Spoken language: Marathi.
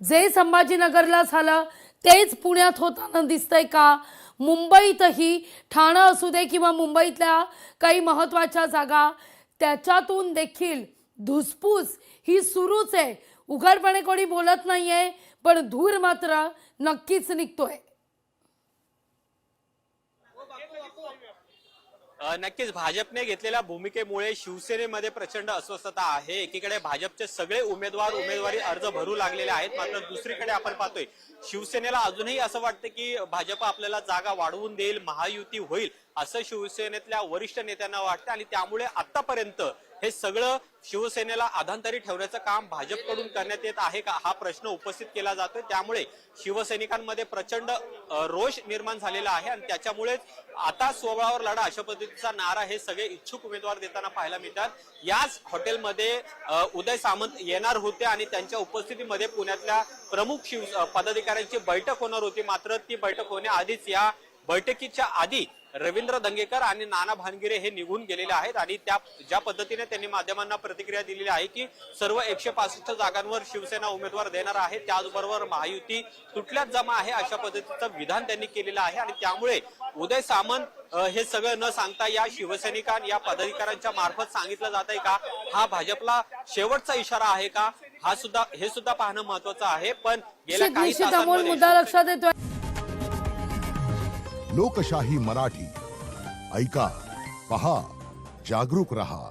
जे संभाजीनगरला झालं तेच पुण्यात होताना दिसतंय का? मुंबईतही ठाणं असू दे किंवा मुंबईतल्या काही महत्त्वाच्या जागा त्याच्यातून देखील धुसफूस ही सुरूच आहे। उघडपणे कोणी बोलत नाहीये, पण धूर मात्र नक्कीच निघतोय। नक्कीच भाजपने घेतलेल्या भूमिकेमुळे शिवसेनेमध्ये प्रचंड अस्वस्थता आहे। एकीकडे भाजपचे सगळे उमेदवारी अर्ज भरू लागलेले आहेत, मात्र दुसरीकडे आपण पाहतोय शिवसेनेला अजूनही असं वाटतं की भाजप आपल्याला जागा वाढवून देईल, महायुती होईल असं शिवसेनेतल्या वरिष्ठ नेत्यांना वाटतं आणि त्यामुळे आतापर्यंत हे सगळं शिवसेनेला अधांतरी ठेवण्याचं काम भाजपकडून करण्यात येत आहे का, हा प्रश्न उपस्थित केला जातोय। त्यामुळे शिवसैनिकांमध्ये प्रचंड रोष निर्माण झालेला आहे आणि त्याच्यामुळे आता स्वबळावर लढा अशा पद्धतीचा नारा हे सगळे इच्छुक उमेदवार देताना पाहायला मिळतात। याच हॉटेलमध्ये उदय सामंत येणार होते आणि त्यांच्या उपस्थितीमध्ये पुण्यातल्या प्रमुख पदाधिकाऱ्यांची बैठक होणार होती, मात्र ती बैठक होण्याआधीच या बैठकीच्या आधी रवींद्र दंगेकर आणि नाना भानगिरे हे निघून गेलेले आहेत आणि त्या ज्या पद्धतीने त्यांनी माध्यमांना प्रतिक्रिया दिलेली आहे की सर्व 165 जागांवर शिवसेना उमेदवार देणार आहे, त्याचबरोबर महायुती तुटल्याच जमा आहे अशा पद्धतीचं विधान त्यांनी केलेलं आहे आणि त्यामुळे उदय सामंत हे सगळं न सांगता या शिवसैनिकांना या पदाधिकाऱ्यांच्या मार्फत सांगितलं जात आहे का, हा भाजपला शेवटचा इशारा आहे का, हे सुद्धा पाहणं महत्वाचं आहे। पण गेल्या काही तासांमध्ये मुद्दा लक्षात येतोय। लोकशाही मराठी ऐका, पहा, जागरूक रहा।